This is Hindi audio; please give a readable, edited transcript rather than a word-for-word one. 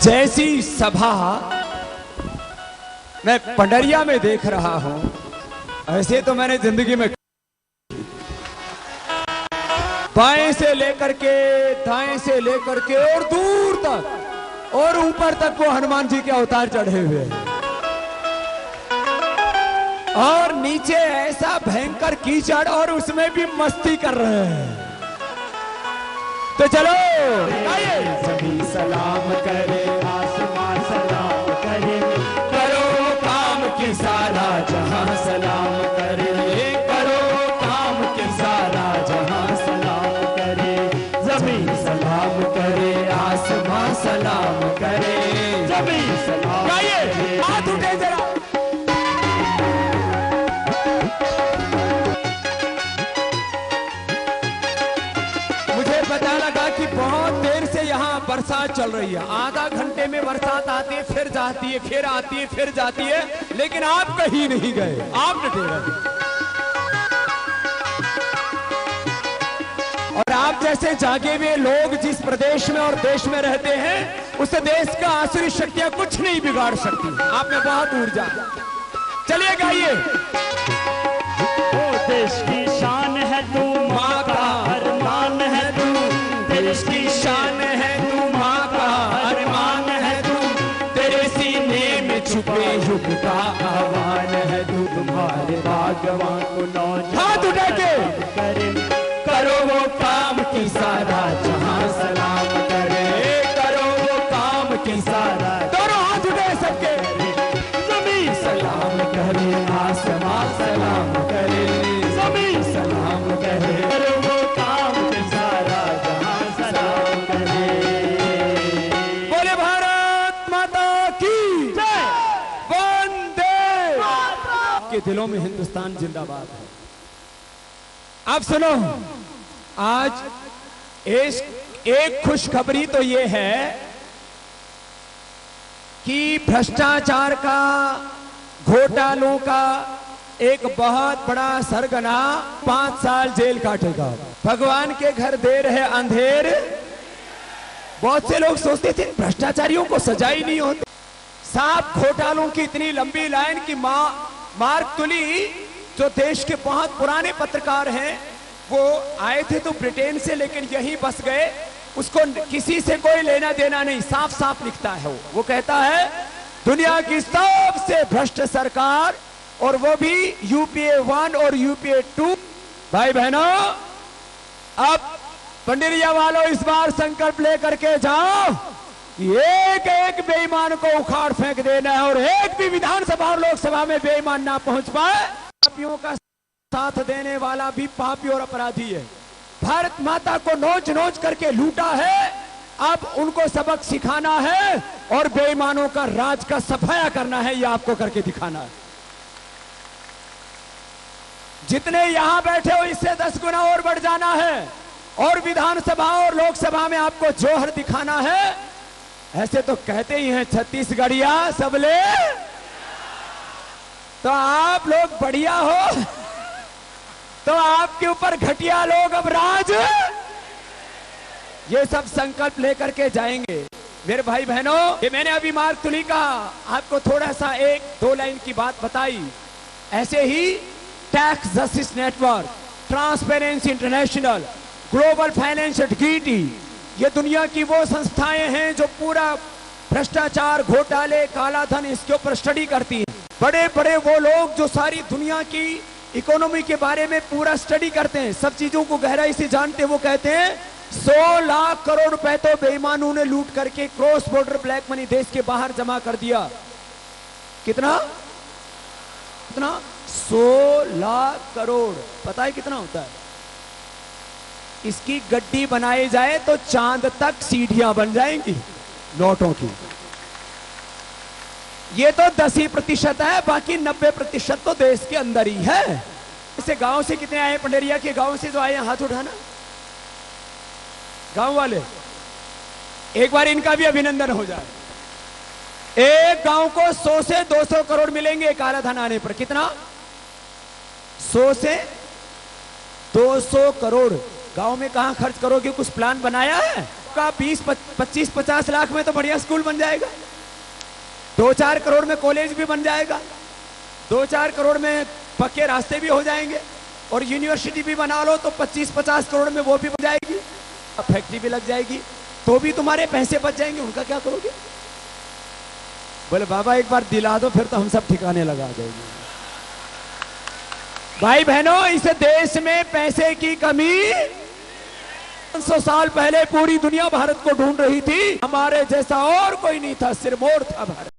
जैसी सभा मैं पंडरिया में देख रहा हूं, ऐसे तो मैंने जिंदगी में बाएं से लेकर के दाएं से लेकर के और दूर तक और ऊपर तक वो हनुमान जी के अवतार चढ़े हुए हैं और नीचे ऐसा भयंकर कीचड़ और उसमें भी मस्ती कर रहे हैं। तो चलो सभी सलाम करे, आसमां सलाम करे, करो काम की सारा जहां सलाम करे, करो काम के सारा जहां सलाम करे। जमीन सलाम करे, आसमां सलाम करे, जमीन सलाम करे। हाथ उठे जरा। मुझे पता लगा कि बहुत देर से यहाँ बरसात चल रही है, आधा घंटे में बरसात आती है, फिर जाती है, फिर आती है, फिर जाती है, लेकिन आप कहीं नहीं गए, आप डटे रहे। और आप जैसे जागे हुए लोग जिस प्रदेश में और देश में रहते हैं, उस देश का आसुरी शक्तियां कुछ नहीं बिगाड़ सकती। आप में बहुत ऊर्जा। चलिए गाइए। ओ देश की शान है तू, माँ का अरमान है तू, देश की शान है तू, माँ का अरमान है तू, तेरे सीने में छुपे युग का आह्वान है तू। तुम्हारे भाग्यवान को नौजवान हाथ उठा के करे, करो वो काम की सारा जहां सलाम करे, करो वो काम की सारा। दोनों हाथ उठे सबके। जमीन सलाम करे, आसमां सलाम करे, जमीन सलाम करे, करो वो काम के सारा जहां सलाम करे। बोले भारत माता की जय, वंदे। आपके दिलों में हिंदुस्तान जिंदाबाद है। अब सुनो, आज एक खुशखबरी तो ये है कि भ्रष्टाचार का, घोटालों का एक बहुत बड़ा सरगना 5 साल जेल काटेगा। भगवान के घर देर है अंधेर। बहुत से लोग सोचते थे भ्रष्टाचारियों को सजा ही नहीं होती। साफ घोटालों की इतनी लंबी लाइन की मार्क तुली, जो देश के बहुत पुराने पत्रकार हैं, वो आए थे तो ब्रिटेन से, लेकिन यहीं बस गए। उसको किसी से कोई लेना देना नहीं, साफ साफ लिखता है। वो कहता है दुनिया की सबसे भ्रष्ट सरकार, और वो भी यूपीए 1 और यूपीए 2। भाई बहनों, अब पंडरिया वालों इस बार संकल्प लेकर के जाओ, एक एक बेईमान को उखाड़ फेंक देना है, और एक भी विधानसभा और लोकसभा में बेईमान ना पहुंच पाए। पापियों का साथ देने वाला भी पापी और अपराधी है। भारत माता को नोच नोच करके लूटा है, अब उनको सबक सिखाना है और बेईमानों का राज का सफाया करना है, यह आपको करके दिखाना है। जितने यहां बैठे हो इससे 10 गुना और बढ़ जाना है, और विधानसभा और लोकसभा में आपको जोहर दिखाना है। ऐसे तो कहते ही हैं छत्तीसगढ़िया सबले, तो आप लोग बढ़िया हो, तो आपके ऊपर घटिया लोग अब राज। ये सब संकल्प लेकर के जाएंगे। मेरे भाई बहनों, ये मैंने अभी मार्क तुली का आपको थोड़ा सा 1-2 लाइन की बात बताई। ऐसे ही tax justice network, transparency international, global finance integrity, ये दुनिया की वो संस्थाएं हैं जो पूरा भ्रष्टाचार, घोटाले, काला धन, इसके ऊपर स्टडी करती हैं। बड़े बड़े वो लोग जो सारी दुनिया की इकोनॉमी के बारे में पूरा स्टडी करते हैं, सब चीजों को गहराई से जानते हैं। वो कहते हैं 100 लाख करोड़ रुपए तो बेईमानों ने लूट करके क्रॉस बॉर्डर ब्लैक मनी देश के बाहर जमा कर दिया। कितना कितना 100 लाख करोड़। पता है कितना होता है? इसकी गड्डी बनाई जाए तो चांद तक सीढ़ियां बन जाएंगी नोटों की। ये तो 10% है, बाकी 90% तो देश के अंदर ही है। इसे गांव से कितने आए? पंडरिया के गांव से जो आए हाथ उठाना, गांव वाले। एक बार इनका भी अभिनंदन हो जाए। एक गांव को 100 से 200 करोड़ मिलेंगे काला धन आने पर। कितना? 100 से 200 करोड़। गांव में कहां खर्च करोगे? कुछ प्लान बनाया है? आपका 25-50 लाख में तो बढ़िया स्कूल बन जाएगा, 2-4 करोड़ में कॉलेज भी बन जाएगा, 2-4 करोड़ में पक्के रास्ते भी हो जाएंगे, और यूनिवर्सिटी भी बना लो तो 25-50 करोड़ में वो भी बन जाएगी, फैक्ट्री भी लग जाएगी, तो भी तुम्हारे पैसे बच जाएंगे। उनका क्या करोगे? बोले बाबा एक बार दिला दो, फिर तो हम सब ठिकाने लगा देंगे। भाई बहनों, इस देश में पैसे की कमी 500 साल पहले पूरी दुनिया भारत को ढूंढ रही थी। हमारे जैसा और कोई नहीं था, सिरमौर था भारत।